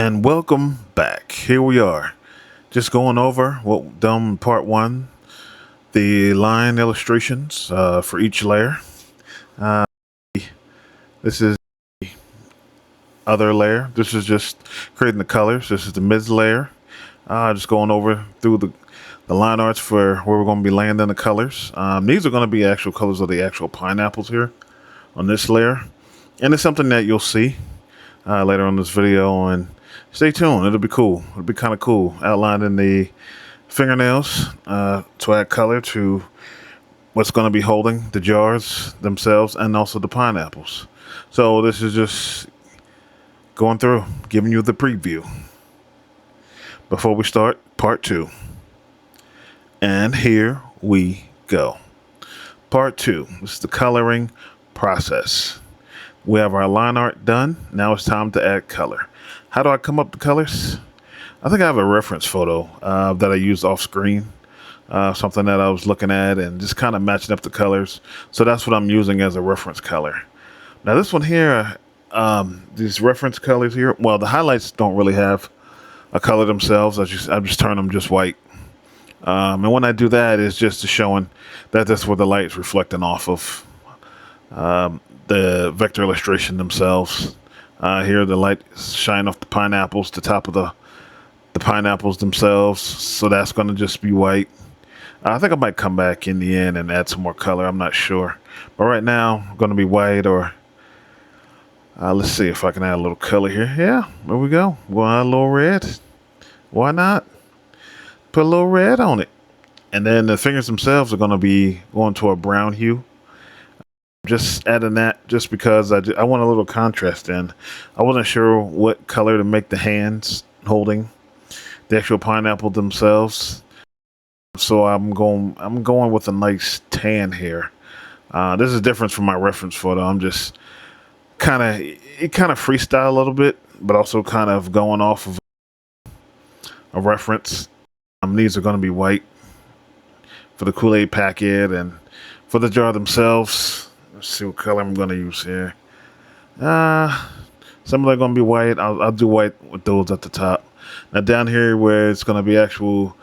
And welcome back. Here we are, just going over what we've done in part one, the line illustrations for each layer. This is the other layer. This is just creating the colors. This is the mid layer. Just going over through the line arts for where we're going to be laying in the colors. These are going to be actual colors of the actual pineapples here on this layer. And it's something that you'll see later on this video, and stay tuned. It'll be cool. It'll be kind of cool outlining the fingernails to add color to what's going to be holding the jars themselves and also the pineapples. So this is just going through, giving you the preview before we start part two. And here we go. Part two. This is the coloring process. We have our line art done. Now it's time to add color. How do I come up with colors? I think I have a reference photo that I used off screen. Something that I was looking at and just kind of matching up the colors. So that's what I'm using as a reference color. Now this one here, these reference colors here, well, the highlights don't really have a color themselves. I just turn them just white. And when I do that, it's just showing that that's where the light's reflecting off of the vector illustration themselves. Here the light shine off the pineapples, the top of the pineapples themselves. So that's going to just be white. I think I might come back in the end and add some more color. I'm not sure. But right now, I'm going to be white, or let's see if I can add a little color here. Yeah, there we go. We'll add a little red. Why not? Put a little red on it. And then the fingers themselves are going to be going to a brown hue. Just adding that just because I want a little contrast in. I wasn't sure what color to make the hands holding the actual pineapple themselves. So I'm going with a nice tan here. This is different from my reference photo. I'm just kind of freestyle a little bit, but also kind of going off of a reference. These are going to be white for the Kool-Aid packet, and for the jar themselves. Let's see what color I'm going to use here. Some of them are going to be white. I'll do white with those at the top. Now down here where it's going to be actual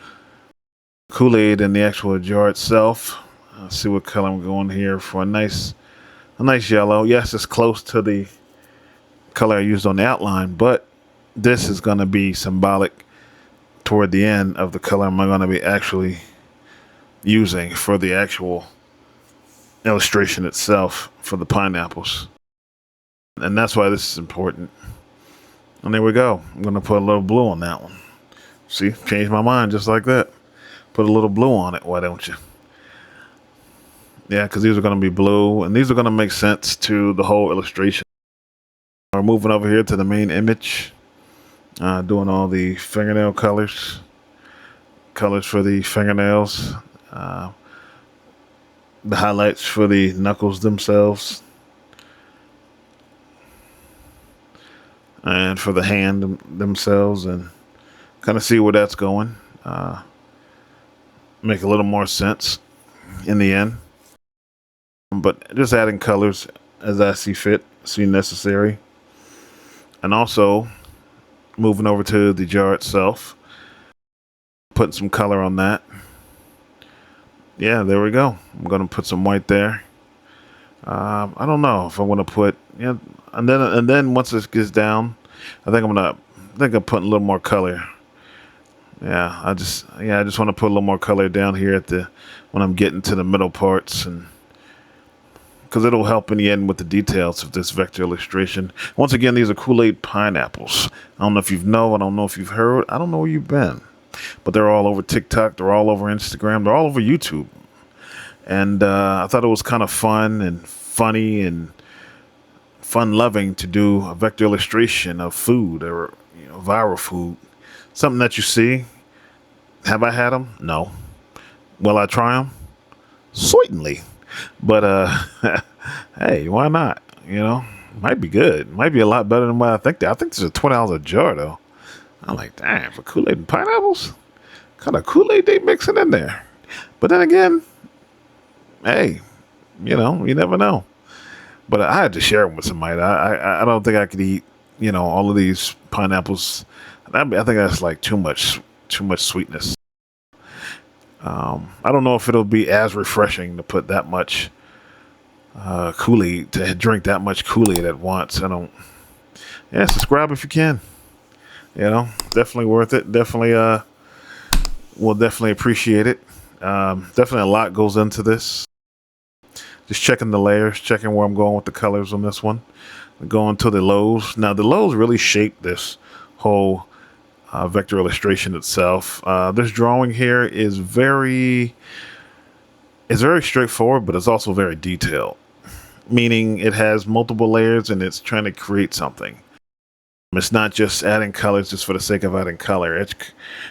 Kool-Aid in the actual jar itself. Let's see what color I'm going here for a nice yellow. Yes, it's close to the color I used on the outline, but this is going to be symbolic toward the end of the color I'm going to be actually using for the actual illustration itself for the pineapples. And that's why this is important. And there we go. I'm going to put a little blue on that one. See, change my mind just like that. Put a little blue on it, why don't you? Yeah, because these are going to be blue, and these are going to make sense to the whole illustration. We're moving over here to the main image, doing all the fingernail colors for the fingernails, the highlights for the knuckles themselves, and for the hand themselves, and kind of see where that's going. Make a little more sense in the end. But just adding colors as I see fit, see necessary. And also moving over to the jar itself, putting some color on that. Yeah, there we go. I'm going to put some white there. I don't know if I want to put, yeah, and then once this gets down, I think I'm putting a little more color. Yeah, I just want to put a little more color down here when I'm getting to the middle parts, and because it'll help in the end with the details of this vector illustration. Once again, these are Kool-Aid pineapples. I don't know if you've known, I don't know if you've heard, I don't know where you've been, but they're all over TikTok, they're all over Instagram, they're all over YouTube. And I thought it was kind of fun and funny and fun-loving to do a vector illustration of food, or viral food. Something that you see. Have I had them? No. Will I try them? Certainly. But hey, why not? Might be good. Might be a lot better than what I think. I think this is $20 a jar though. I'm like, damn, for Kool-Aid and pineapples? What kind of Kool-Aid they mixing in there? But then again, hey, you never know. But I had to share them with somebody. I don't think I could eat you know, all of these pineapples. I think that's like too much sweetness. I don't know if it'll be as refreshing to put that much Kool-Aid, to drink that much Kool-Aid at once. I don't. Yeah, subscribe if you can. You know, definitely worth it. Definitely, will definitely appreciate it. Definitely a lot goes into this. Just checking the layers, checking where I'm going with the colors on this one. Going to the lows. Now the lows really shape this whole vector illustration itself. This drawing here is very straightforward, but it's also very detailed. Meaning it has multiple layers and it's trying to create something. It's not just adding colors just for the sake of adding color.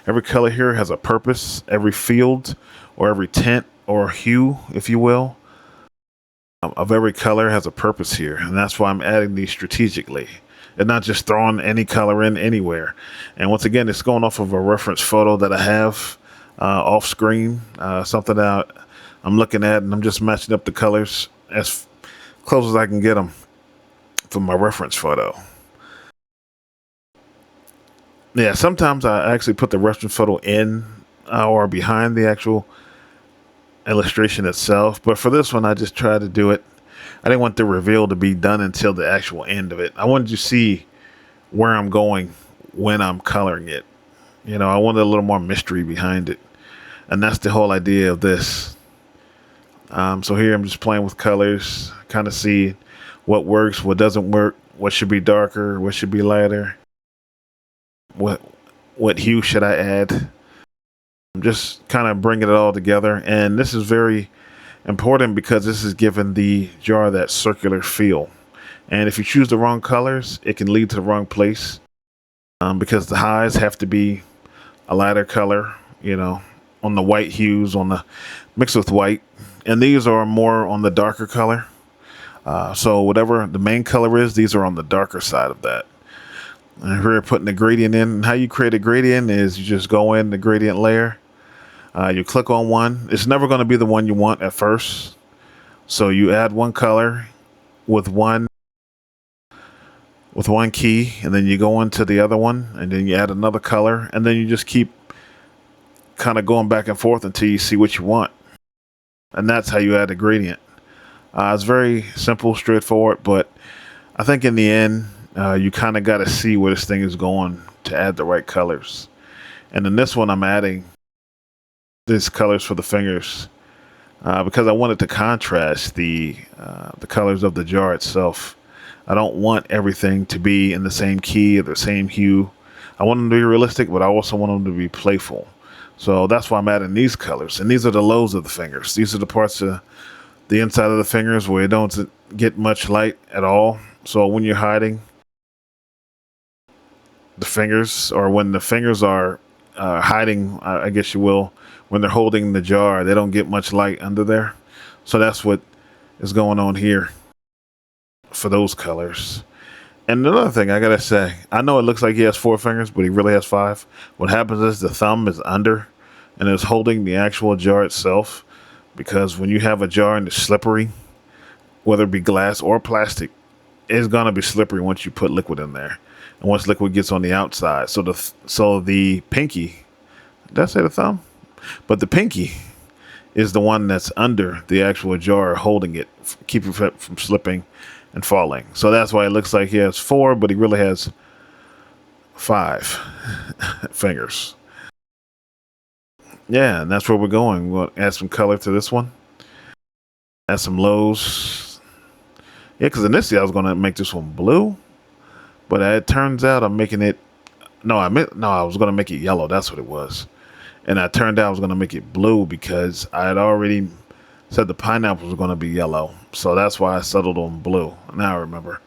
Every color here has a purpose. Every field or every tint or hue, if you will, of every color has a purpose here. And that's why I'm adding these strategically and not just throwing any color in anywhere. And once again, it's going off of a reference photo that I have off screen, something that I'm looking at, and I'm just matching up the colors as close as I can get them from my reference photo. Yeah, sometimes I actually put the reference photo in or behind the actual illustration itself, but for this one I just tried to do it. I didn't want the reveal to be done until the actual end of it. I wanted you to see where I'm going when I'm coloring it. You know, I wanted a little more mystery behind it, and that's the whole idea of this. So here I'm just playing with colors, kind of see what works, what doesn't work, what should be darker, what should be lighter, what hue should I add. I'm just kind of bringing it all together, and this is very important because this is giving the jar that circular feel. And if you choose the wrong colors, it can lead to the wrong place, because the highs have to be a lighter color, you know, on the white hues, on the mixed with white, and these are more on the darker color. So whatever the main color is, these are on the darker side of that. And here we're putting the gradient in. And how you create a gradient is you just go in the gradient layer. You click on one. It's never going to be the one you want at first. So you add one color with one key, and then you go into the other one, and then you add another color, and then you just keep kind of going back and forth until you see what you want. And that's how you add a gradient. It's very simple, straightforward, but I think in the end, you kind of got to see where this thing is going to add the right colors. And in this one, I'm adding these colors for the fingers because I wanted to contrast the colors of the jar itself. I don't want everything to be in the same key or the same hue. I want them to be realistic, but I also want them to be playful. So that's why I'm adding these colors. And these are the lows of the fingers. These are the parts of the inside of the fingers where you don't get much light at all. So when you're hiding the fingers, or when the fingers are hiding, I guess you will, when they're holding the jar, they don't get much light under there. So that's what is going on here for those colors. And another thing I gotta say, I know it looks like he has 4 fingers, but he really has 5. What happens is the thumb is under and is holding the actual jar itself, because when you have a jar and it's slippery, whether it be glass or plastic, it's gonna be slippery once you put liquid in there, and once liquid gets on the outside. So the pinky, did I say the thumb? But the pinky is the one that's under the actual jar, holding it, keeping it from slipping and falling. So that's why it looks like he has 4, but he really has 5 fingers. Yeah, and that's where we're going. We'll add some color to this one. Add some lows. Yeah, because initially I was going to make this one blue, but it turns out I'm making it. No, I was going to make it yellow. That's what it was. And I turned out I was going to make it blue because I had already said the pineapples were going to be yellow. So that's why I settled on blue. Now I remember.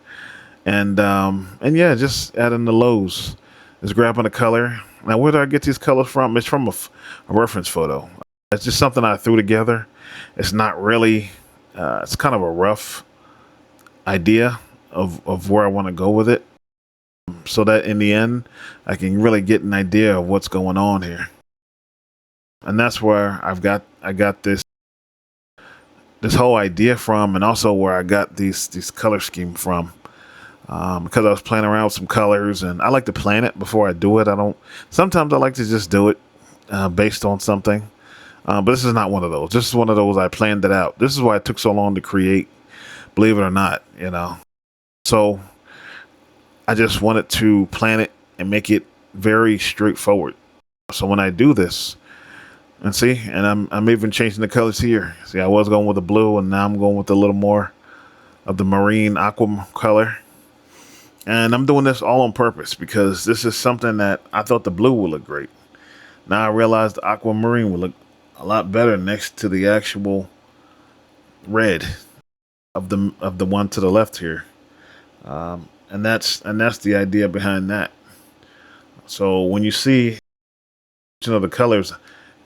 And yeah, just adding the lows. Just grabbing the color. Now, where do I get these colors from? It's from a reference photo. It's just something I threw together. It's not really, it's kind of a rough idea of where I want to go with it, so that in the end, I can really get an idea of what's going on here. And that's where I got this whole idea from, and also where I got these color scheme from. because I was playing around with some colors, and I like to plan it before I do it. I don't. Sometimes I like to just do it based on something, but this is not one of those. This is one of those I planned it out. This is why it took so long to create. Believe it or not, you know. So I just wanted to plan it and make it very straightforward. So when I do this, and see, and I'm even changing the colors here. See, I was going with the blue, and now I'm going with a little more of the marine aqua color. And I'm doing this all on purpose because this is something that I thought the blue would look great. Now I realize the aquamarine would look a lot better next to the actual red of the one to the left here. And that's the idea behind that. So when you see, you know, the colors,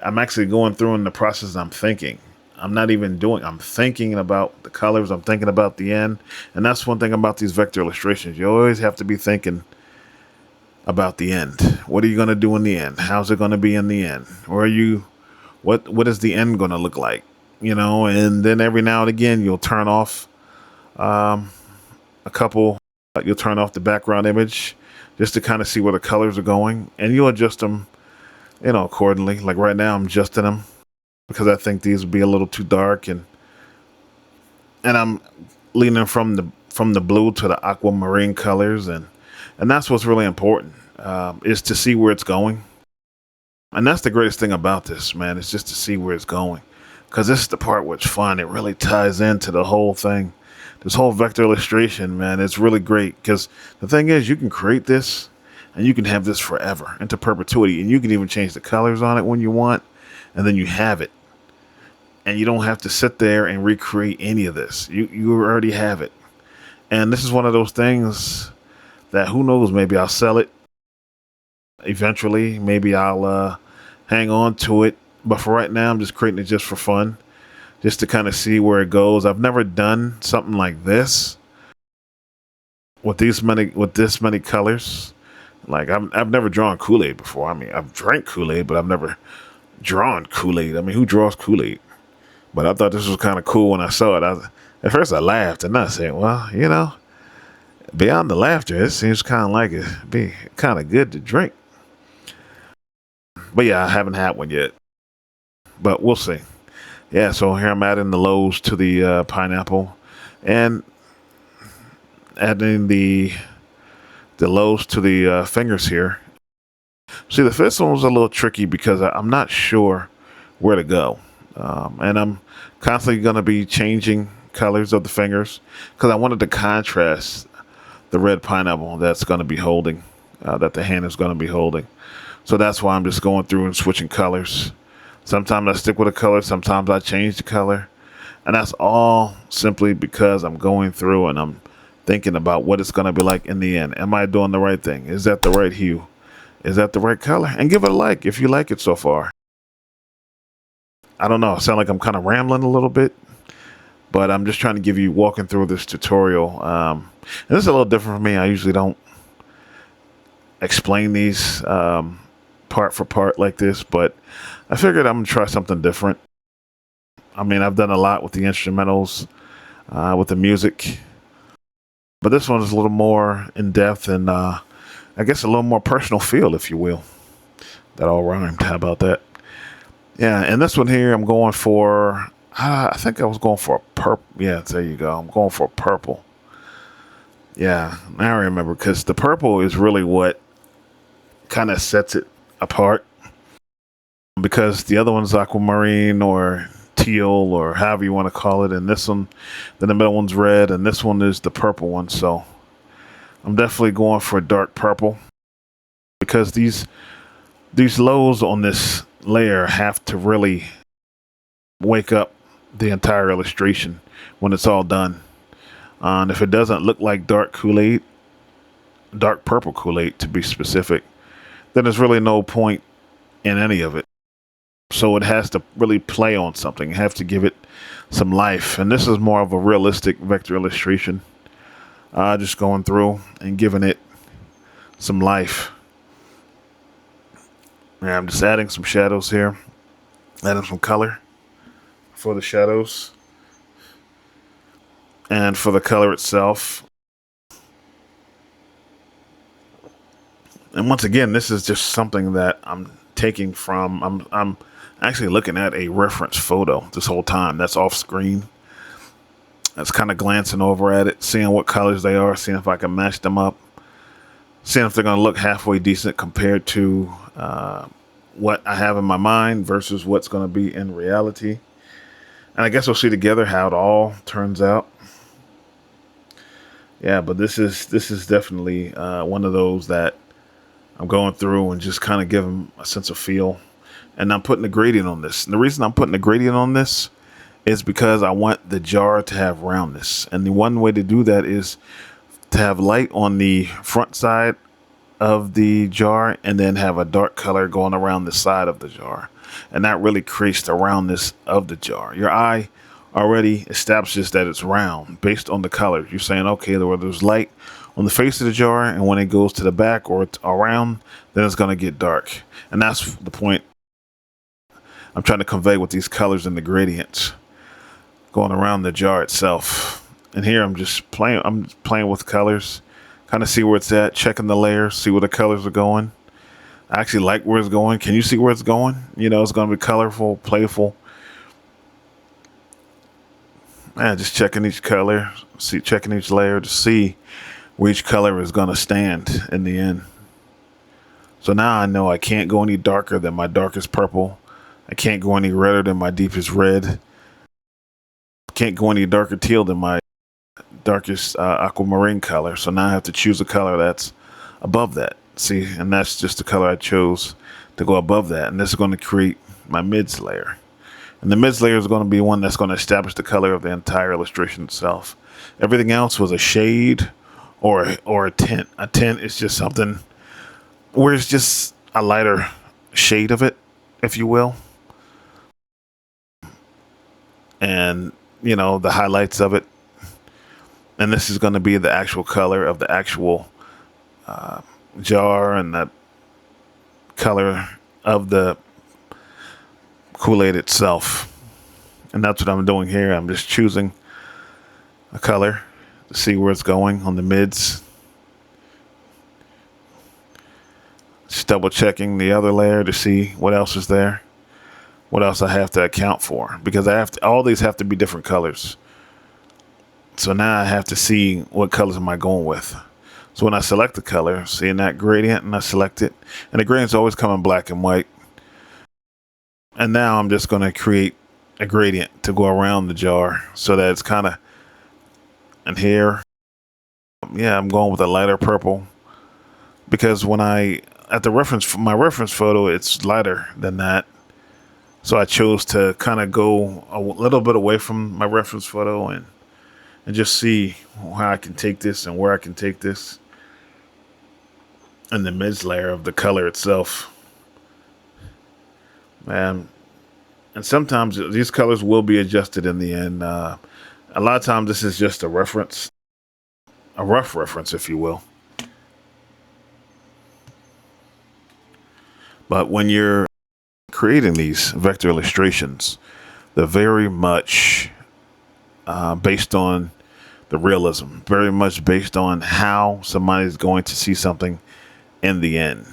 I'm actually going through in the process. I'm thinking. I'm not even doing. I'm thinking about the colors. I'm thinking about the end, and that's one thing about these vector illustrations. You always have to be thinking about the end. What are you going to do in the end? How's it going to be in the end? Or are you? What is the end going to look like? You know, and then every now and again you'll turn off a couple. You'll turn off the background image just to kind of see where the colors are going, and you'll adjust them, you know, accordingly. Like right now, I'm adjusting them because I think these would be a little too dark, and I'm leaning from the blue to the aquamarine colors, and that's what's really important, is to see where it's going. And that's the greatest thing about this, man. It's just to see where it's going, because this is the part where it's fun. It really ties into the whole thing. This whole vector illustration, man, it's really great because the thing is, you can create this and you can have this forever into perpetuity, and you can even change the colors on it when you want, and then you have it, and you don't have to sit there and recreate any of this. You already have it, and this is one of those things that, who knows, maybe I'll sell it eventually. Maybe I'll hang on to it, but for right now, I'm just creating it just for fun, just to kind of see where it goes. I've never done something like this with this many colors. Like I've never drawn Kool-Aid before. I mean, I've drank Kool-Aid, but I've never drawn Kool-Aid. I mean, who draws Kool-Aid? But I thought this was kind of cool when I saw it. At first I laughed, and I said, well, you know, beyond the laughter, it seems kind of like it'd be kind of good to drink. But yeah, I haven't had one yet, but we'll see. Yeah, so here I'm adding the lows to the pineapple, and adding the lows to the fingers here. See, the first one was a little tricky because I'm not sure where to go, and I'm constantly going to be changing colors of the fingers because I wanted to contrast the red pineapple that's going to be holding, that the hand is going to be holding. So that's why I'm just going through and switching colors. Sometimes I stick with a color, sometimes I change the color, and that's all simply because I'm going through and I'm thinking about what it's going to be like in the end. Am I doing the right thing? Is that the right hue? Is that the right color? And give it a like if you like it so far. I don't know. I sound like I'm kind of rambling a little bit, but I'm just trying to give you walking through this tutorial. And this is a little different for me. I usually don't explain these part for part like this, but I figured I'm going to try something different. I mean, I've done a lot with the instrumentals, with the music, but this one is a little more in depth and I guess a little more personal feel, if you will. That all rhymed. How about that? Yeah, and this one here, I'm going for, I think I was going for a purple. Yeah, there you go. I'm going for purple. Yeah, now I remember, because the purple is really what kind of sets it apart, because the other one's aquamarine or teal or however you want to call it, and this one, then the middle one's red, and this one is the purple one. So I'm definitely going for a dark purple, because these lows on this layer have to really wake up the entire illustration when it's all done. And if it doesn't look like dark Kool-Aid, dark purple Kool-Aid to be specific, then there's really no point in any of it. So it has to really play on something. You have to give it some life. And this is more of a realistic vector illustration. Just going through and giving it some life. Yeah, I'm just adding some shadows here. Adding some color for the shadows. And for the color itself, And once again, this is just something that I'm taking from, I'm actually looking at a reference photo this whole time that's off screen. That's kind of glancing over at it, seeing what colors they are, seeing if I can match them up, seeing if they're going to look halfway decent compared to what I have in my mind versus what's going to be in reality. And I guess we'll see together how it all turns out. Yeah, but this is definitely one of those that I'm going through and just kind of give them a sense of feel. And I'm putting a gradient on this. And the reason I'm putting a gradient on this is because I want the jar to have roundness. And the one way to do that is to have light on the front side of the jar and then have a dark color going around the side of the jar. And that really creates the roundness of the jar. Your eye already establishes that it's round based on the color. You're saying, okay, where there's light on the face of the jar, and when it goes to the back or around, then it's going to get dark. And that's the point I'm trying to convey with these colors and the gradients going around the jar itself. And here I'm just playing. I'm playing with colors, kind of see where it's at, checking the layers, see where the colors are going. I actually like where it's going. Can you see where it's going? You know, it's going to be colorful, playful. And just checking each color, checking each layer to see where each color is going to stand in the end. So now I know I can't go any darker than my darkest purple. I can't go any redder than my deepest red. I can't go any darker teal than my darkest aquamarine color. So now I have to choose a color that's above that. See, and that's just the color I chose to go above that. And this is going to create my mids layer. And the mids layer is going to be one that's going to establish the color of the entire illustration itself. Everything else was a shade or a tint. A tint is just something where it's just a lighter shade of it, if you will. And, you know, the highlights of it. And this is going to be the actual color of the actual jar and the color of the Kool-Aid itself. And that's what I'm doing here. I'm just choosing a color to see where it's going on the mids. Just double checking the other layer to see what else is there. What else I have to account for, because I have to, all these have to be different colors. So now I have to see what colors am I going with. So when I select the color, seeing that gradient, and I select it, and the gradient's always come in black and white. And now I'm just going to create a gradient to go around the jar so that it's kind of, and here, yeah, I'm going with a lighter purple, because when I, at the reference, my reference photo, it's lighter than that. So I chose to kind of go a little bit away from my reference photo and just see how I can take this and where I can take this. And the mids layer of the color itself. And sometimes these colors will be adjusted in the end. A lot of times this is just a reference, a rough reference, if you will. But when you're creating these vector illustrations, they're very much based on the realism, very much based on how somebody's going to see something in the end.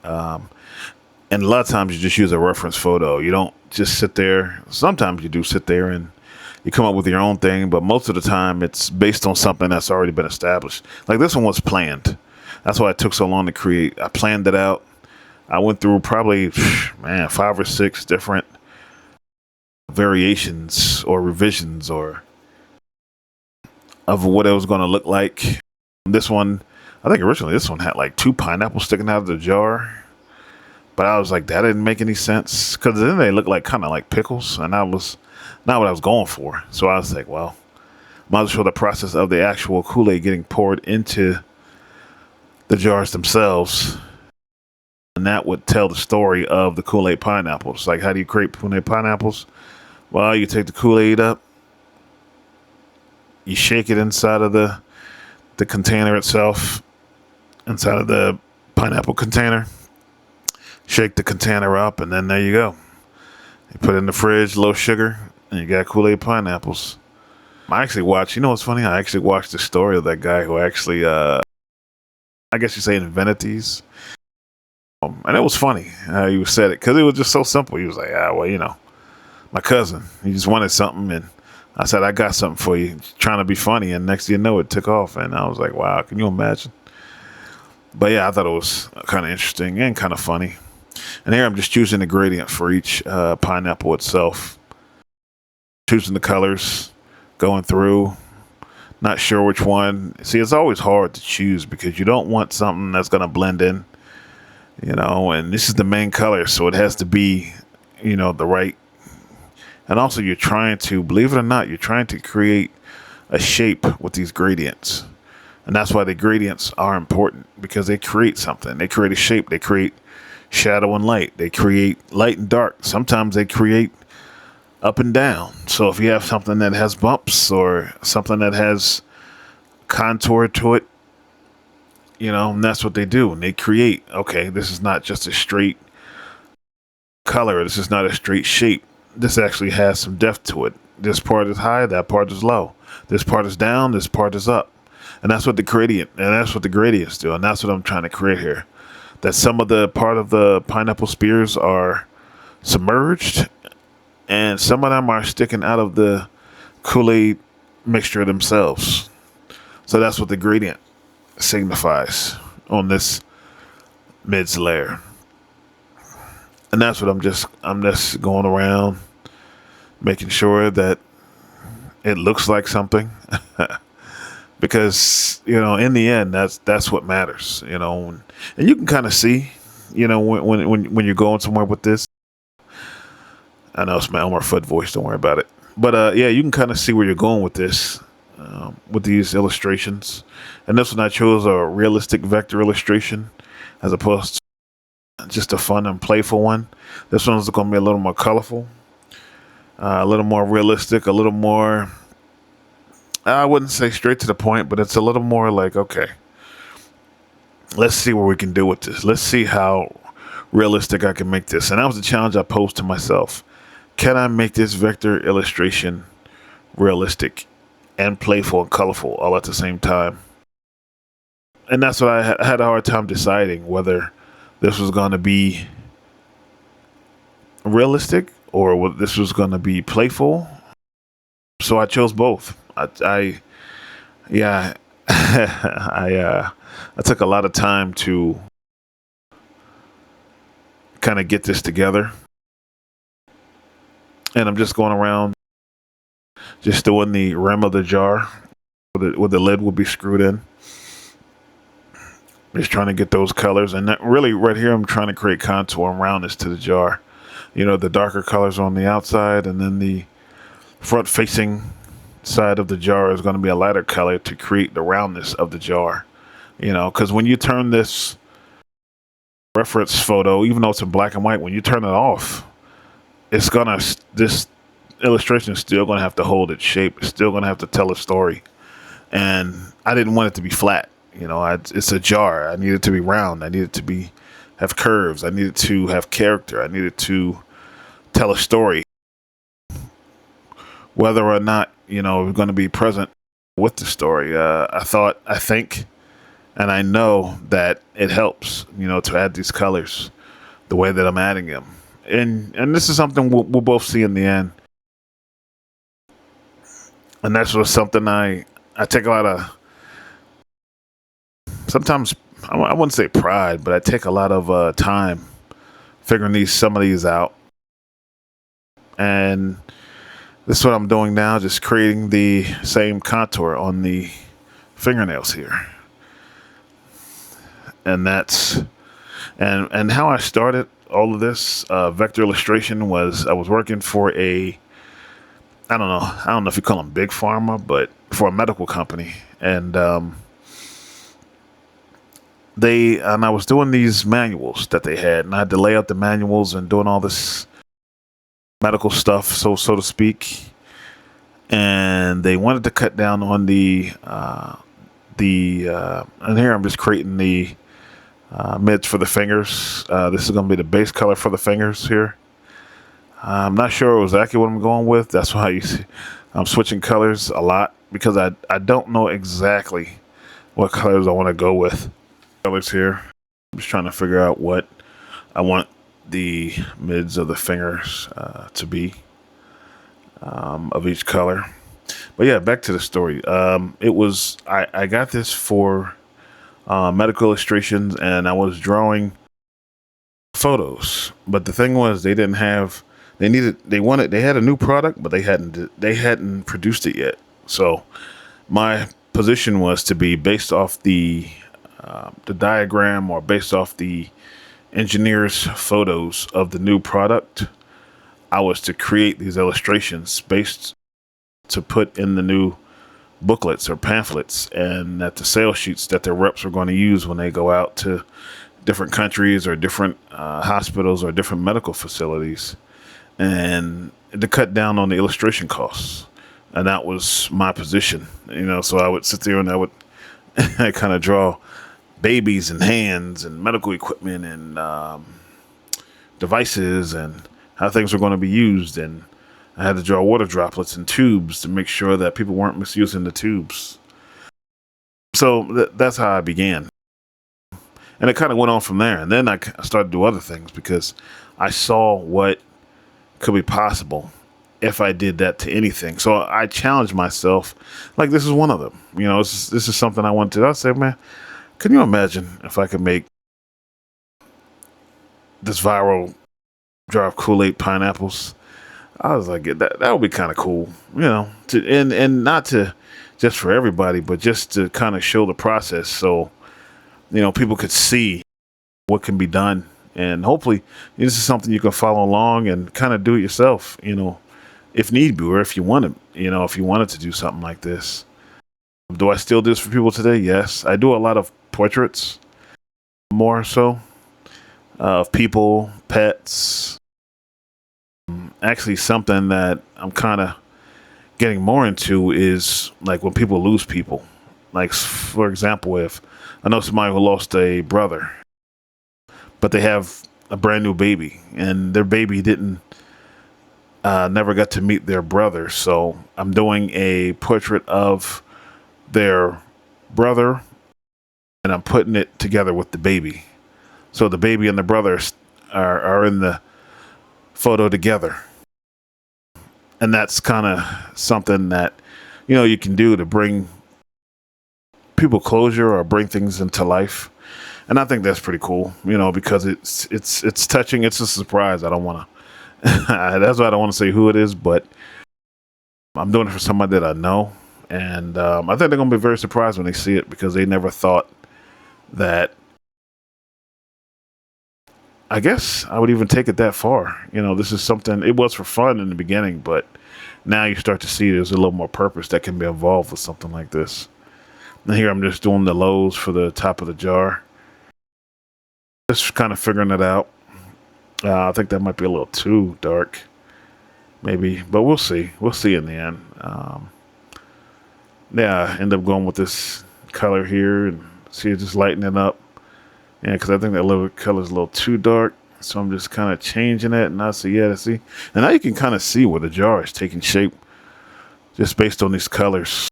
And a lot of times you just use a reference photo. You don't just sit there. Sometimes you do sit there and you come up with your own thing, but most of the time it's based on something that's already been established. Like this one was planned. That's why it took so long to create. I planned it out. I went through probably, 5 or 6 different variations or revisions or of what it was going to look like. This one, I think originally this one had like 2 pineapples sticking out of the jar. But I was like, that didn't make any sense. Because then they looked like kind of like pickles. And that was not what I was going for. So I was like, well, might as well show the process of the actual Kool-Aid getting poured into the jars themselves. And that would tell the story of the Kool-Aid pineapples. Like, how do you create Kool-Aid pineapples? Well, you take the Kool-Aid up. You shake it inside of the container itself. Inside of the pineapple container. Shake the container up, and then there you go. You put it in the fridge, low sugar, and you got Kool-Aid pineapples. I actually watched, you know what's funny? I actually watched the story of that guy who actually, I guess you say invented these. And it was funny how he said it because it was just so simple. He was like, "Ah, well, you know, my cousin, he just wanted something," and I said, "I got something for you," trying to be funny, and next thing you know, it took off, and I was like, "Wow, can you imagine?" But yeah, I thought it was kind of interesting and kind of funny. And here I'm just choosing the gradient for each pineapple itself, choosing the colors, going through, not sure which one. See, it's always hard to choose because you don't want something that's going to blend in, you know, and this is the main color, so it has to be, you know, the right. And also you're trying to, believe it or not, you're trying to create a shape with these gradients. And that's why the gradients are important, because they create something. They create a shape. They create shadow and light. They create light and dark. Sometimes they create up and down. So if you have something that has bumps or something that has contour to it, you know, and that's what they do. And they create, okay, this is not just a straight color. This is not a straight shape. This actually has some depth to it. This part is high, that part is low. This part is down, this part is up. And that's what the gradients do. And that's what I'm trying to create here. That some of the part of the pineapple spears are submerged and some of them are sticking out of the Kool-Aid mixture themselves. So that's what the gradient signifies on this mids layer. And that's what I'm just going around making sure that it looks like something. Because, you know, in the end, that's what matters, you know, and you can kind of see, you know, when you're going somewhere with this. I know it's my Elmer Fudd voice. Don't worry about it. But yeah, you can kind of see where you're going with this, with these illustrations. And this one I chose a realistic vector illustration as opposed to just a fun and playful one. This one's going to be a little more colorful, a little more realistic, a little more, I wouldn't say straight to the point, but it's a little more like, okay, let's see what we can do with this. Let's see how realistic I can make this. And that was the challenge I posed to myself. Can I make this vector illustration realistic and playful and colorful all at the same time? And that's what I had a hard time deciding, whether this was going to be realistic or whether this was going to be playful. So I chose both. Yeah, I took a lot of time to kind of get this together. And I'm just going around just doing the rim of the jar where the lid will be screwed in. Just trying to get those colors. And that really right here, I'm trying to create contour and roundness to the jar. You know, the darker colors on the outside, and then the front facing side of the jar is going to be a lighter color to create the roundness of the jar. You know, because when you turn this reference photo, even though it's in black and white, when you turn it off, it's gonna, this illustration is still gonna have to hold its shape. It's still gonna have to tell a story. And I didn't want it to be flat. You know, it's a jar. I needed it to be round. I needed it to have curves. I needed to have character. I needed to tell a story. Whether or not, you know, we're going to be present with the story. I think, and I know that it helps, you know, to add these colors the way that I'm adding them. And this is something we'll both see in the end. And that's just something I take a lot of, sometimes, I wouldn't say pride, but I take a lot of time figuring some of these out. And this is what I'm doing now, just creating the same contour on the fingernails here. And that's, and how I started all of this vector illustration was I was working for I don't know if you call them big pharma, but for a medical company. And I was doing these manuals that they had, and I had to lay out the manuals and doing all this medical stuff, so to speak. And they wanted to cut down on and here I'm just creating the mids for the fingers. This is going to be the base color for the fingers here. I'm not sure exactly what I'm going with. That's why you see I'm switching colors a lot, because I don't know exactly what colors I want to go with. Colors here. I'm just trying to figure out what I want the mids of the fingers to be of each color. But yeah, back to the story. I got this for medical illustrations, and I was drawing photos. But the thing was, they didn't have. They had a new product, but they hadn't produced it yet. So my position was to be based off the diagram, or based off the engineer's photos of the new product. I was to create these illustrations based to put in the new booklets or pamphlets, and that the sales sheets that their reps are going to use when they go out to different countries or different hospitals or different medical facilities, and to cut down on the illustration costs. And that was my position, so I would sit there and I would kind of draw babies and hands and medical equipment and devices and how things were going to be used. And I had to draw water droplets and tubes to make sure that people weren't misusing the tubes. So that's how I began. And it kind of went on from there. And then I started to do other things because I saw what could be possible if I did that to anything. So I challenged myself. Like, this is one of them. This is something I wanted to do. I said, man, can you imagine if I could make this viral jar of Kool-Aid pineapples? I was like, that would be kind of cool, and not to just for everybody, but just to kind of show the process, so people could see what can be done, and hopefully this is something you can follow along and kind of do it yourself, if need be, or if you wanted, if you wanted to do something like this. Do I still do this for people today? Yes, I do a lot of portraits, more so of people, pets. Actually, something that I'm kind of getting more into is like when people lose people. Like, for example, if I know somebody who lost a brother, but they have a brand new baby, and their baby didn't never got to meet their brother. So I'm doing a portrait of their brother, and I'm putting it together with the baby. So the baby and the brother are in the photo together. And that's kind of something that, you can do to bring people closure or bring things into life. And I think that's pretty cool, because it's touching. It's a surprise. I don't want to, that's why I don't want to say who it is, but I'm doing it for somebody that I know. And I think they're going to be very surprised when they see it, because they never thought that, I guess I would even take it that far. This is something, it was for fun in the beginning, but now you start to see there's a little more purpose that can be involved with something like this. And here I'm just doing the lows for the top of the jar. Just kind of figuring it out. I think that might be a little too dark, maybe, but we'll see. We'll see in the end. I end up going with this color here, and see it just lightening up. Yeah, because I think that little color is a little too dark. So I'm just kind of changing it. And I see, see. And now you can kind of see where the jar is taking shape just based on these colors.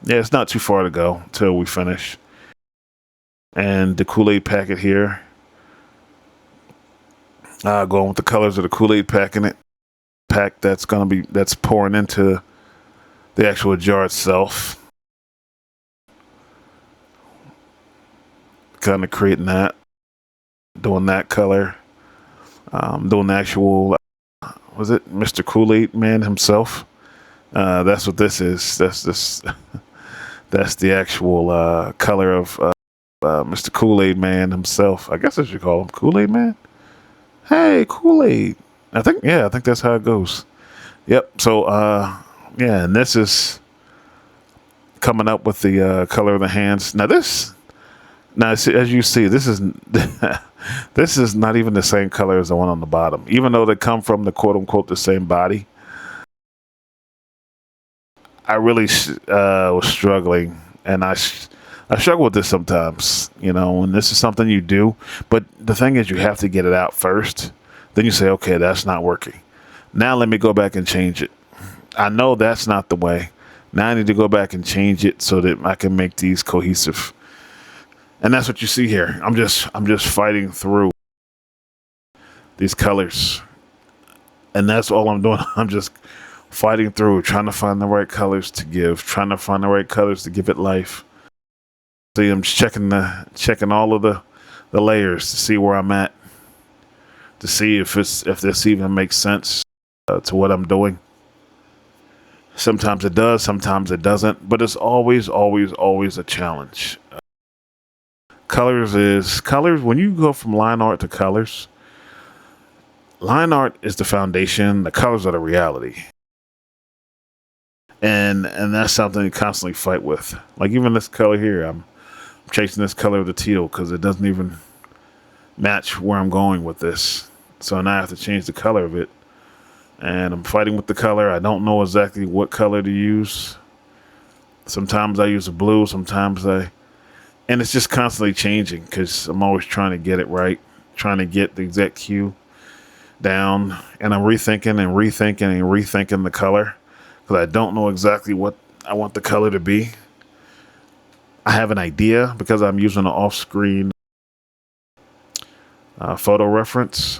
Yeah, it's not too far to go till we finish. And the Kool-Aid packet here. Going with the colors of the Kool-Aid pack in it. Pack that's pouring into the actual jar itself. Kind of creating that, doing that color, doing the actual, was it Mr. Kool-Aid Man himself? That's what this is. That's this. That's the actual color of Mr. Kool-Aid Man himself. I guess I should call him Kool-Aid Man. Hey, Kool-Aid. I think that's how it goes. Yep. So and this is coming up with the color of the hands. Now, as you see, this is this is not even the same color as the one on the bottom, even though they come from the quote unquote the same body. I really was struggling, and I struggle with this sometimes, and this is something you do. But the thing is, you have to get it out first. Then you say, okay, that's not working. Now let me go back and change it. I know that's not the way. Now I need to go back and change it so that I can make these cohesive. And that's what you see here. I'm just fighting through these colors. And that's all I'm doing. I'm just fighting through, trying to find the right colors to give, trying to find the right colors to give it life. See, I'm just checking all of the layers to see where I'm at, to see if this even makes sense to what I'm doing. Sometimes it does, sometimes it doesn't, but it's always, always, always a challenge. Colors. When you go from line art to colors, line art is the foundation. The colors are the reality, and that's something you constantly fight with. Like even this color here, I'm chasing this color of the teal because it doesn't even match where I'm going with this. So now I have to change the color of it, and I'm fighting with the color. I don't know exactly what color to use. Sometimes I use a blue, and it's just constantly changing because I'm always trying to get it right, trying to get the exact hue down, and I'm rethinking and rethinking and rethinking the color because I don't know exactly what I want the color to be. I have an idea because I'm using an off-screen photo reference,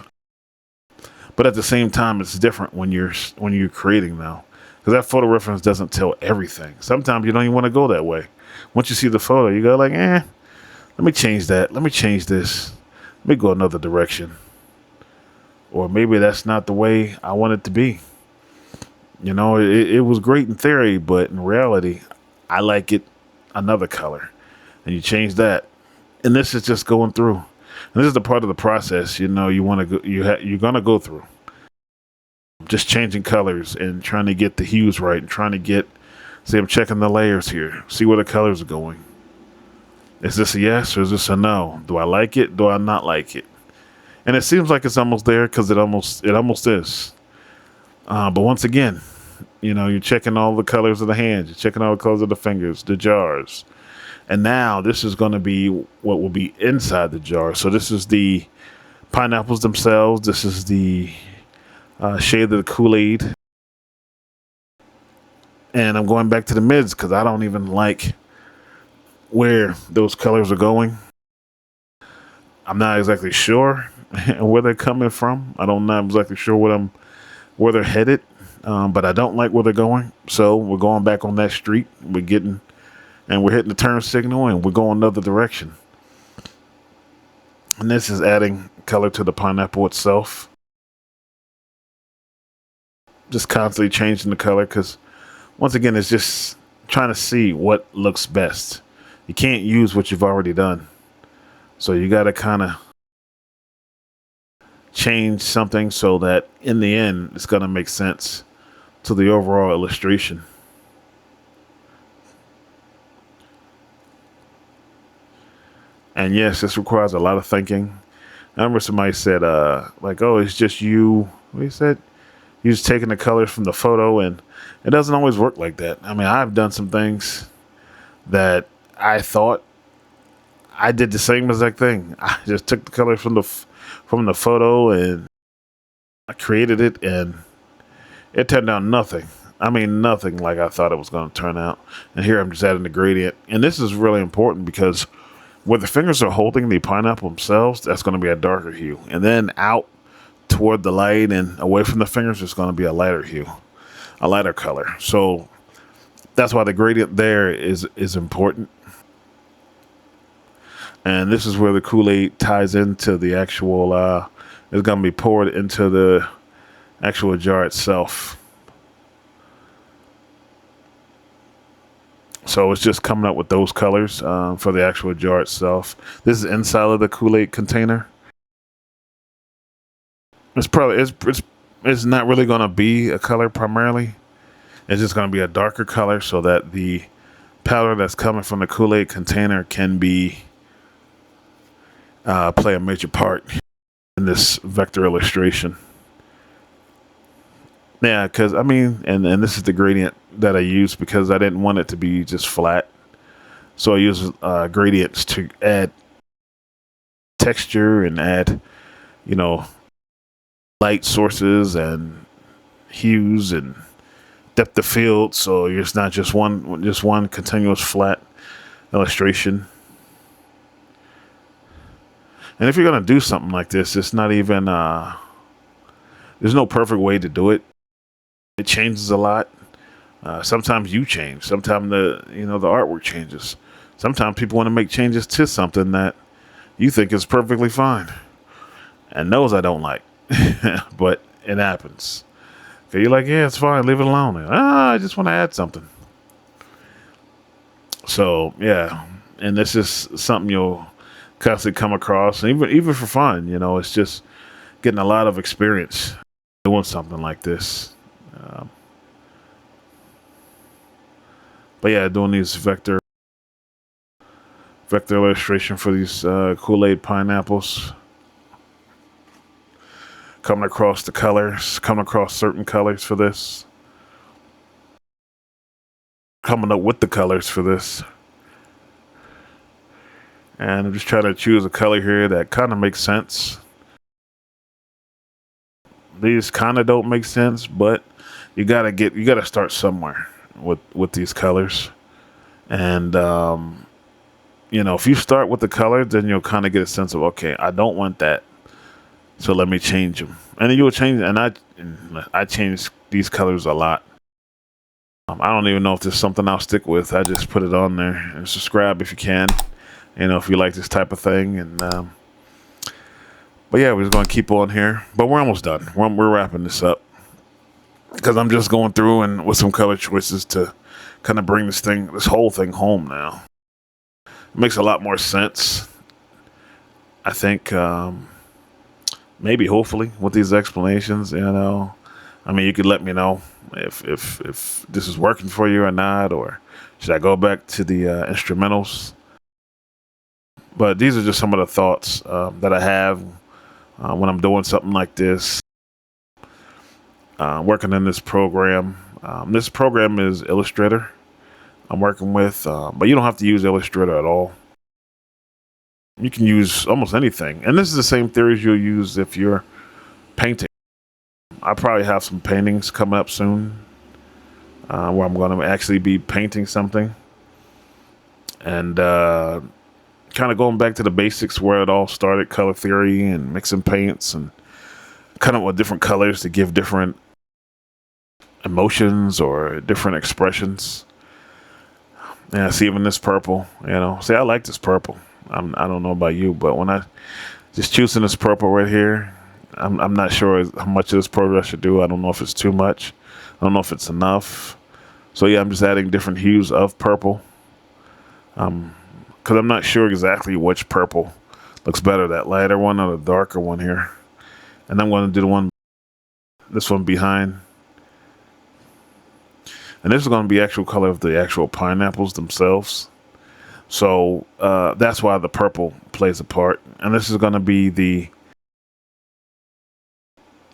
but at the same time, it's different when you're creating now because that photo reference doesn't tell everything. Sometimes you don't even want to go that way. Once you see the photo, you go like, let me change that. Let me change this. Let me go another direction. Or maybe that's not the way I want it to be. You know, it was great in theory, but in reality, I like it another color. And you change that. And this is just going through. And this is the part of the process, you know, you're going to go through. Just changing colors and trying to get the hues right and trying to see, I'm checking the layers here. See where the colors are going. Is this a yes or is this a no? Do I like it? Do I not like it? And it seems like it's almost there because it almost is. But once again, you know, you're checking all the colors of the hands. You're checking all the colors of the fingers, the jars. And now this is going to be what will be inside the jar. So this is the pineapples themselves. This is the shade of the Kool-Aid. And I'm going back to the mids because I don't even like where those colors are going. I'm not exactly sure where they're coming from. Not exactly sure where they're headed, but I don't like where they're going. So we're going back on that street. We're hitting the turn signal, and we're going another direction. And this is adding color to the pineapple itself. Just constantly changing the color because, once again, it's just trying to see what looks best. You can't use what you've already done. So you got to kind of change something so that in the end, it's going to make sense to the overall illustration. And yes, this requires a lot of thinking. I remember somebody said, like, oh, it's just you. What he said? You're just taking the colors from the photo, and it doesn't always work like that. I mean, I've done some things that I thought I did the same exact thing. I just took the colors from the photo and I created it, and it turned out nothing. I mean, nothing like I thought it was going to turn out. And here I'm just adding the gradient. And this is really important because where the fingers are holding the pineapple themselves, that's going to be a darker hue. And then out toward the light and away from the fingers, it's going to be a lighter hue, a lighter color. So that's why the gradient there is important. And this is where the Kool-Aid ties into the actual, it's going to be poured into the actual jar itself. So it's just coming up with those colors for the actual jar itself. This is inside of the Kool-Aid container. It's not really going to be a color primarily. It's just going to be a darker color so that the powder that's coming from the Kool-Aid container can be play a major part in this vector illustration. Yeah, because I mean, and this is the gradient that I used because I didn't want it to be just flat. So I use gradients to add texture and add, you know, light sources and hues and depth of field. So it's not just one continuous flat illustration. And if you're gonna do something like this, it's not even There's no perfect way to do it. It changes a lot. Sometimes you change. Sometimes the artwork changes. Sometimes people want to make changes to something that you think is perfectly fine, and those I don't like. But it happens. Okay, you're like, yeah, it's fine, leave it alone. I just want to add something. So yeah, and this is something you'll constantly come across, and even for fun. It's just getting a lot of experience doing something like this. Um, but yeah, doing these vector illustration for these Kool-Aid pineapples. Coming across the colors, coming across certain colors for this. Coming up with the colors for this. And I'm just trying to choose a color here that kind of makes sense. These kind of don't make sense, but you gotta start somewhere with these colors. And if you start with the colors, then you'll kind of get a sense of, okay, I don't want that, so let me change them. And then you'll change. And I change these colors a lot. I don't even know if there's something I'll stick with. I just put it on there. And subscribe if you can. If you like this type of thing. And but yeah, we're just gonna keep on here. But we're almost done. We're wrapping this up because I'm just going through and with some color choices to kind of bring this whole thing home now. It makes a lot more sense, I think. Maybe, hopefully, with these explanations. I mean, you could let me know if this is working for you or not, or should I go back to the instrumentals? But these are just some of the thoughts that I have when I'm doing something like this, working in this program. This program is Illustrator I'm working with, but you don't have to use Illustrator at all. You can use almost anything. And this is the same theories you'll use if you're painting. I probably have some paintings coming up soon where I'm going to actually be painting something. And kind of going back to the basics where it all started, color theory and mixing paints and kind of with different colors to give different emotions or different expressions. Yeah, see, even this purple, see, I like this purple. I don't know about you, but when I just choosing this purple right here, I'm not sure how much of this purple I should do. I don't know if it's too much. I don't know if it's enough. So yeah, I'm just adding different hues of purple. Because I'm not sure exactly which purple looks better, that lighter one or the darker one here. And I'm going to do this one behind. And this is going to be actual color of the actual pineapples themselves. So that's why the purple plays a part. And this is going to be the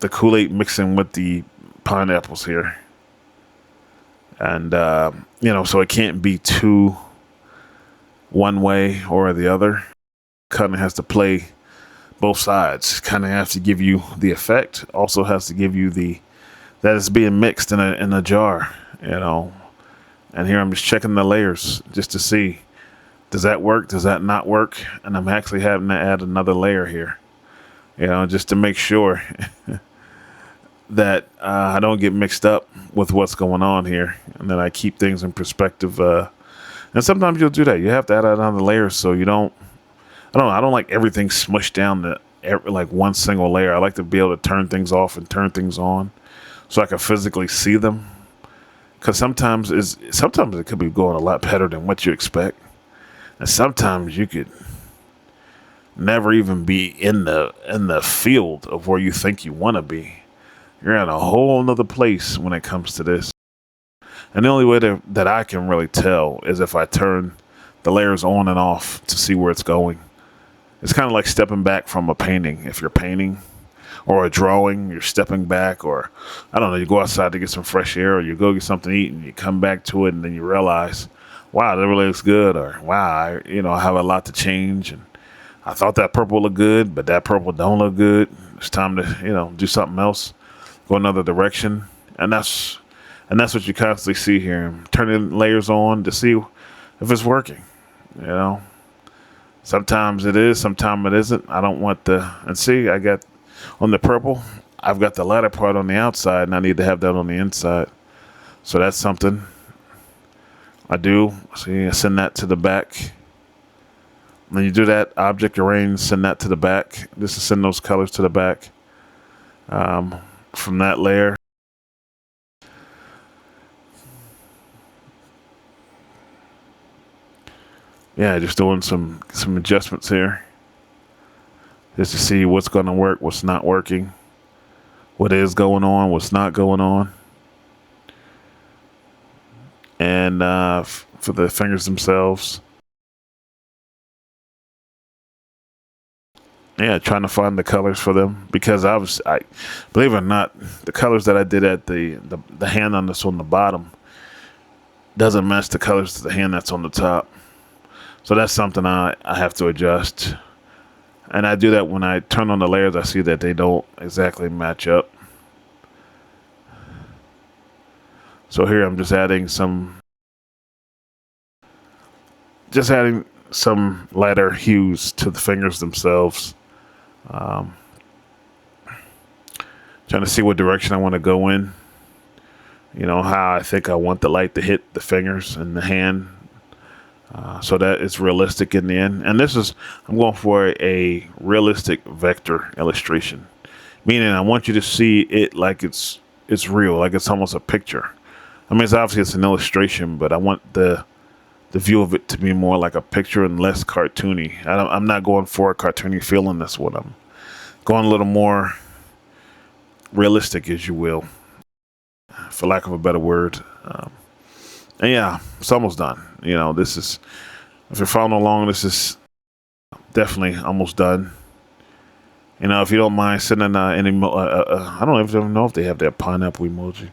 Kool-Aid mixing with the pineapples here. And, so it can't be too one way or the other. Kind of has to play both sides. Kind of has to give you the effect. Also has to give you that it's being mixed in a jar, And here I'm just checking the layers just to see, does that work? Does that not work? And I'm actually having to add another layer here, just to make sure that I don't get mixed up with what's going on here, and that I keep things in perspective. And sometimes you'll do that. You have to add another layer so you don't. I don't like everything smushed down to like one single layer. I like to be able to turn things off and turn things on, so I can physically see them. Because sometimes it could be going a lot better than what you expect, and sometimes you could never even be in the field of where you think you want to be. You're in a whole nother place when it comes to this. And the only way that I can really tell is if I turn the layers on and off to see where it's going. It's kind of like stepping back from a painting. If you're painting or a drawing, you're stepping back, or I don't know, you go outside to get some fresh air, or you go get something to eat and you come back to it and then you realize, wow, that really looks good, or wow, I have a lot to change, and I thought that purple looked good, but that purple don't look good. It's time to, do something else, go another direction. And that's what you constantly see here. Turning layers on to see if it's working. Sometimes it is, sometimes it isn't. I don't want and see, I got on the purple. I've got the latter part on the outside, and I need to have that on the inside. So that's something I do. So you send that to the back. When you do that, object arrange, send that to the back. Just to send those colors to the back from that layer. Yeah, just doing some adjustments here, just to see what's going to work, what's not working, what is going on, what's not going on, and for the fingers themselves. Yeah, trying to find the colors for them, because I believe it or not, the colors that I did at the hand on this on the bottom doesn't match the colors to the hand that's on the top. So that's something I have to adjust. And I do that when I turn on the layers. I see that they don't exactly match up. So here I'm just adding some lighter hues to the fingers themselves. Trying to see what direction I want to go in. You know, how I think I want the light to hit the fingers and the hand. So that it's realistic in the end. And I'm going for a realistic vector illustration, meaning I want you to see it like it's real, like it's almost a picture. I mean, it's an illustration, but I want the view of it to be more like a picture and less cartoony. I'm not going for a cartoony feel in this one. I'm going a little more realistic, as you will, for lack of a better word. And yeah, it's almost done. You know, if you're following along, this is definitely almost done. You know, if you don't mind sending any, I don't even know if they have that pineapple emoji,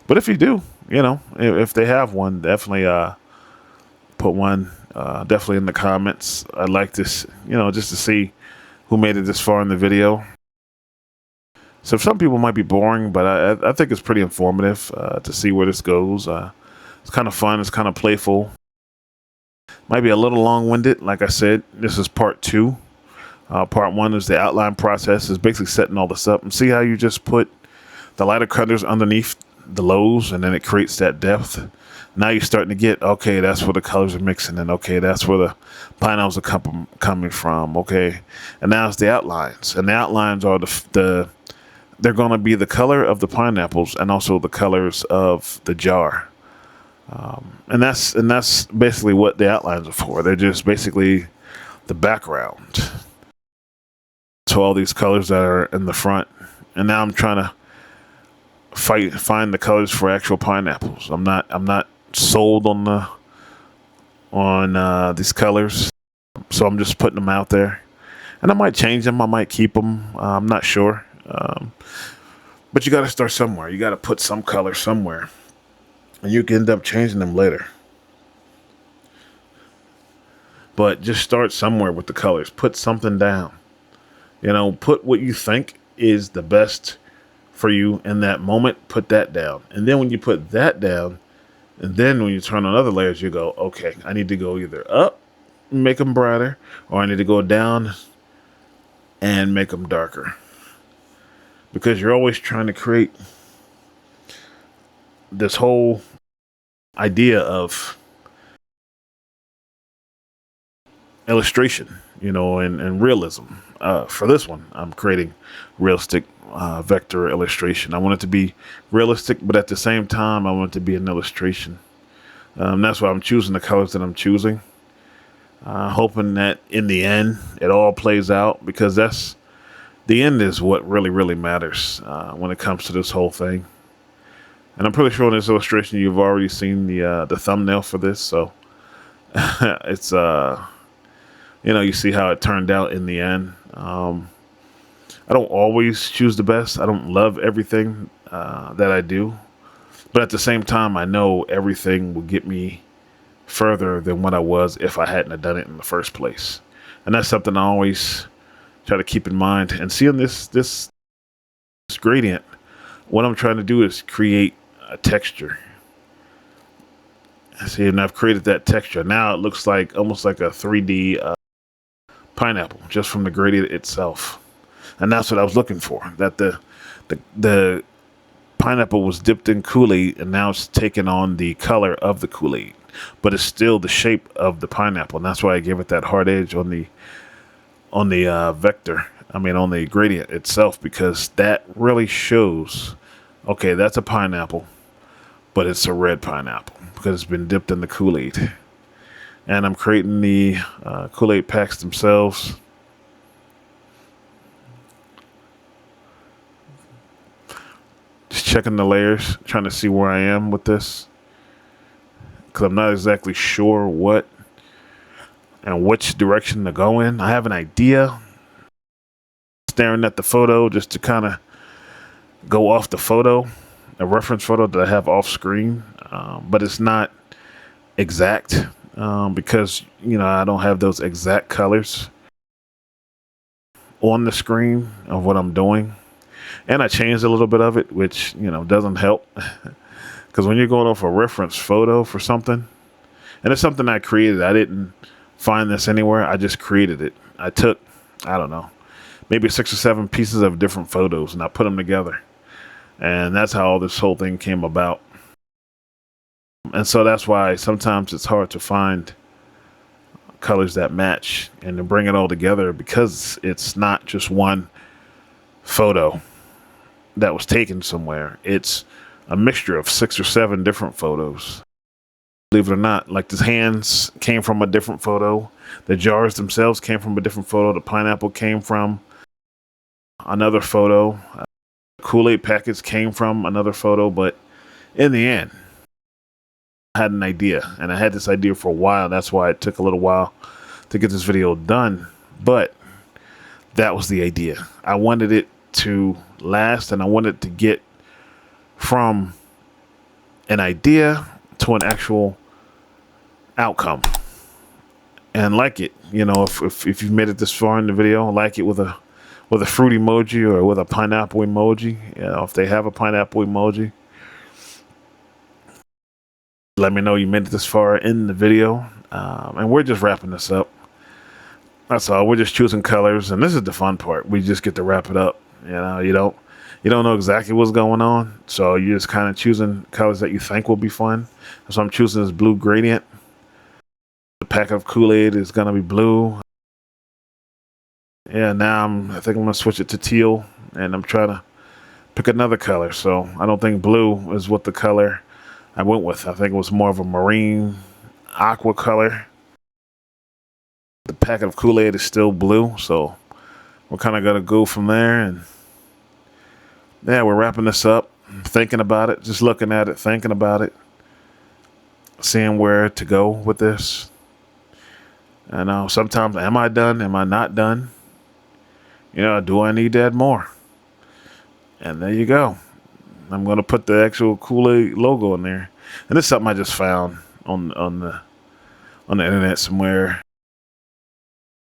but if you do, you know, if they have one, definitely put one definitely in the comments. I'd like this, you know, just to see who made it this far in the video. So some people might be boring, but I think it's pretty informative to see where this goes. It's kind of fun. It's kind of playful. Might be a little long-winded. Like I said, this is part 2. Part 1 is the outline process. Is basically setting all this up. And see how you just put the lighter colors underneath the lows, and then it creates that depth. Now you're starting to get, okay, that's where the colors are mixing, and okay, that's where the pineapples are coming from. Okay, and now it's the outlines. And the outlines are they're going to be the color of the pineapples and also the colors of the jar. And that's basically what the outlines are for. They're just basically the background to all these colors that are in the front. And now I'm trying to find the colors for actual pineapples. I'm not sold on these colors, so I'm just putting them out there. And I might change them. I might keep them. I'm not sure. But you got to start somewhere. You got to put some color somewhere. And you can end up changing them later. But just start somewhere with the colors. Put something down. You know, put what you think is the best for you in that moment. Put that down. And then when you put that down, and then when you turn on other layers, you go, okay, I need to go either up, make them brighter, or I need to go down and make them darker. Because you're always trying to create this whole idea of illustration, you know, and realism. For this one, I'm creating realistic vector illustration. I want it to be realistic, but at the same time, I want it to be an illustration. That's why I'm choosing the colors that I'm choosing. Hoping that in the end, it all plays out, because the end is what really, really matters when it comes to this whole thing. And I'm pretty sure in this illustration, you've already seen the thumbnail for this. So it's, you know, you see how it turned out in the end. I don't always choose the best. I don't love everything that I do. But at the same time, I know everything will get me further than what I was if I hadn't have done it in the first place. And that's something I always try to keep in mind. And seeing this gradient, what I'm trying to do is create a texture. See, and I've created that texture. Now it looks like almost like a 3D pineapple just from the gradient itself. And that's what I was looking for. That the pineapple was dipped in Kool-Aid, and now it's taken on the color of the Kool-Aid, but it's still the shape of the pineapple. And that's why I gave it that hard edge on the vector. I mean, on the gradient itself, because that really shows, okay, that's a pineapple, but it's a red pineapple because it's been dipped in the Kool-Aid. And I'm creating the Kool-Aid packs themselves. Just checking the layers, trying to see where I am with this, because I'm not exactly sure what and which direction to go in. I have an idea, staring at the photo just to kind of go off the photo, a reference photo that I have off screen, but it's not exact because, you know, I don't have those exact colors on the screen of what I'm doing. And I changed a little bit of it, which, you know, doesn't help. Because when you're going off a reference photo for something, and it's something I created, I didn't find this anywhere. I just created it. I took, I don't know, maybe 6 or 7 pieces of different photos, and I put them together. And that's how all this whole thing came about. And so that's why sometimes it's hard to find colors that match and to bring it all together, because it's not just one photo that was taken somewhere. It's a mixture of 6 or 7 different photos. Believe it or not, like the hands came from a different photo. The jars themselves came from a different photo. The pineapple came from another photo. Kool-Aid packets came from another photo. But in the end, I had an idea, and I had this idea for a while. That's why it took a little while to get this video done. But that was the idea. I wanted it to last, and I wanted to get from an idea to an actual outcome and like it. You know, if you've made it this far in the video, like it with a fruit emoji or with a pineapple emoji. You know, if they have a pineapple emoji, let me know you made it this far in the video. And we're just wrapping this up. That's all. We're just choosing colors, and this is the fun part. We just get to wrap it up. You know, you don't know exactly what's going on, so you're just kind of choosing colors that you think will be fun. So I'm choosing this blue gradient. The pack of Kool-Aid is gonna be blue. Yeah, now I think I'm gonna switch it to teal, and I'm trying to pick another color. So I don't think blue is what the color I went with. I think it was more of a marine aqua color. The packet of Kool-Aid is still blue, so we're kind of gonna go from there. And yeah, we're wrapping this up, thinking about it, just looking at it, thinking about it, seeing where to go with this. I know sometimes, am I done? Am I not done? You know, do I need to add more? And there you go. I'm going to put the actual Kool-Aid logo in there. And this is something I just found on the internet somewhere.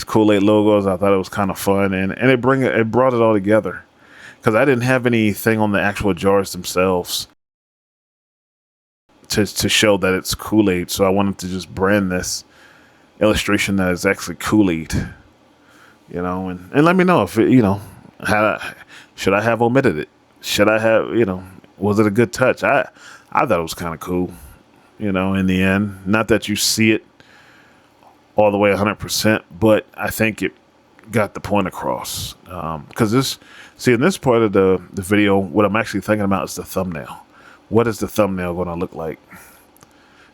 Kool-Aid logos, I thought it was kind of fun, and it brought it all together, because I didn't have anything on the actual jars themselves to show that it's Kool-Aid. So I wanted to just brand this illustration that is actually Kool-Aid, you know, and let me know if it, you know, should I have omitted it? Should I have, you know, was it a good touch? I thought it was kind of cool, you know, in the end. Not that you see it all the way 100%, but I think it got the point across. Because in this part of the video, what I'm actually thinking about is the thumbnail. What is the thumbnail going to look like?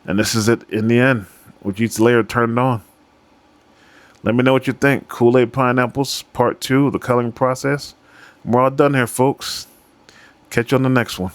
And this is it in the end, with each layer turned on. Let me know what you think. Kool-Aid Pineapples, part 2, the coloring process. We're all done here, folks. Catch you on the next one.